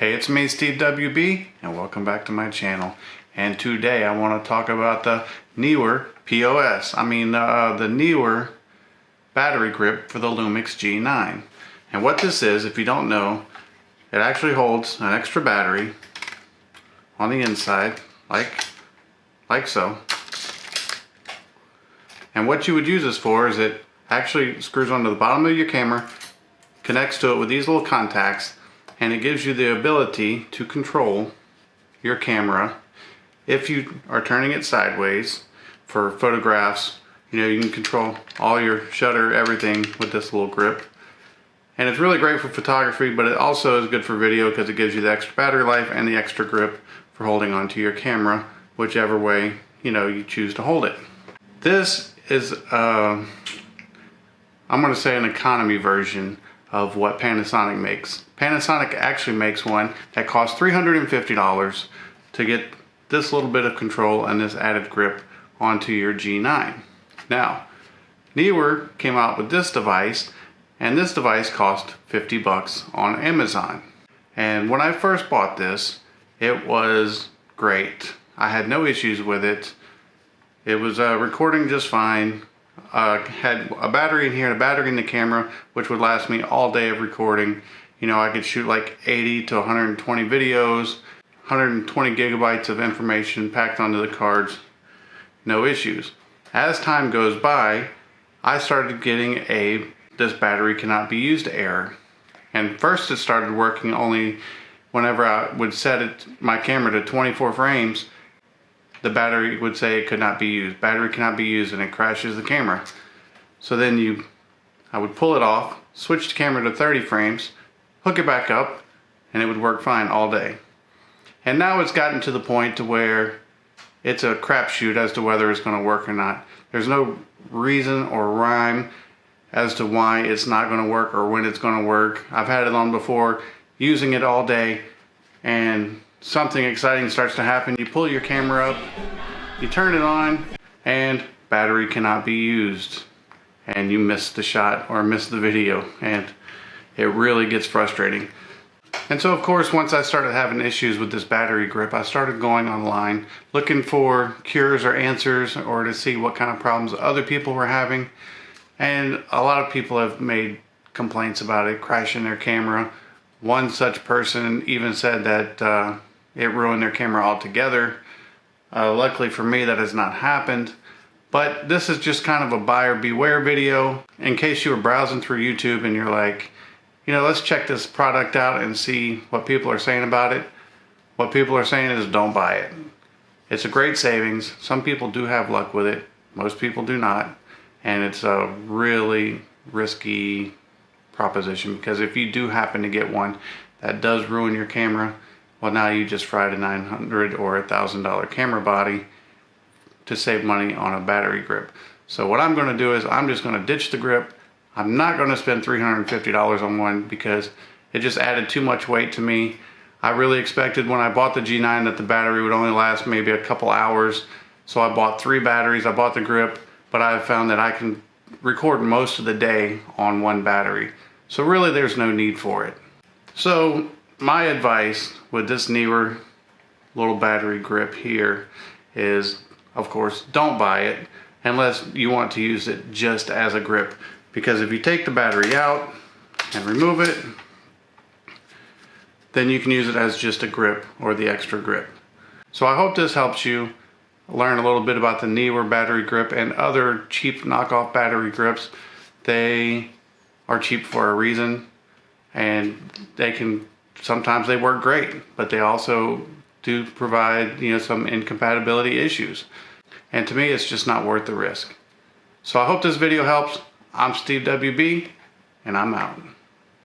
Hey, it's me, Steve WB, and welcome back to my channel. And today I want to talk about the Neewer the Neewer battery grip for the Lumix G9. And what this is, if you don't know, it actually holds an extra battery on the inside, like so. And what you would use this for is it actually screws onto the bottom of your camera, connects to it with these little contacts, and it gives you the ability to control your camera. If you are turning it sideways for photographs, you can control all your shutter, everything with this little grip. And it's really great for photography, but it also is good for video because it gives you the extra battery life and the extra grip for holding onto your camera, whichever way you choose to hold it. This is I'm going to say an economy version of what Panasonic makes. Panasonic actually makes one that costs $350 to get this little bit of control and this added grip onto your G9. Now, Neewer came out with this device, and this device cost 50 bucks on Amazon. And when I first bought this, it was great. I had no issues with it. It was recording just fine. Had a battery in here and a battery in the camera, which would last me all day of recording. I could shoot like 80 to 120 videos, 120 gigabytes of information packed onto the cards, no issues. As time goes by, I started getting this battery cannot be used error. And first it started working only whenever I would set my camera to 24 frames, the battery would say it could not be used. Battery cannot be used, and it crashes the camera. So then I would pull it off, switch the camera to 30 frames, hook it back up, and it would work fine all day. And now it's gotten to the point to where it's a crapshoot as to whether it's going to work or not. There's no reason or rhyme as to why it's not going to work or when it's going to work. I've had it on before, using it all day, and something exciting starts to happen. You pull your camera up, you turn it on, and battery cannot be used. And you miss the shot or miss the video, and it really gets frustrating. And so of course, once I started having issues with this battery grip, I started going online looking for cures or answers, or to see what kind of problems other people were having. And a lot of people have made complaints about it crashing their camera. One such person even said that it ruined their camera altogether. Luckily for me, that has not happened. But this is just kind of a buyer beware video in case you were browsing through YouTube and you're like, let's check this product out and see what people are saying about it. What people are saying is don't buy it. It's a great savings. Some people do have luck with it. Most people do not. And it's a really risky proposition, because if you do happen to get one that does ruin your camera, well, now you just fried a $900 or $1,000 camera body to save money on a battery grip. So what I'm going to do is I'm just going to ditch the grip. I'm not going to spend $350 on one because it just added too much weight to me. I really expected when I bought the G9 that the battery would only last maybe a couple hours. So I bought 3 batteries. I bought the grip, but I found that I can record most of the day on one battery. So really there's no need for it. So my advice with this Neewer little battery grip here is, of course, don't buy it unless you want to use it just as a grip. Because if you take the battery out and remove it, then you can use it as just a grip or the extra grip. So I hope this helps you learn a little bit about the Neewer battery grip and other cheap knockoff battery grips. They are cheap for a reason, and sometimes they work great, but they also do provide some incompatibility issues. And to me, it's just not worth the risk. So I hope this video helps. I'm Steve WB, and I'm out.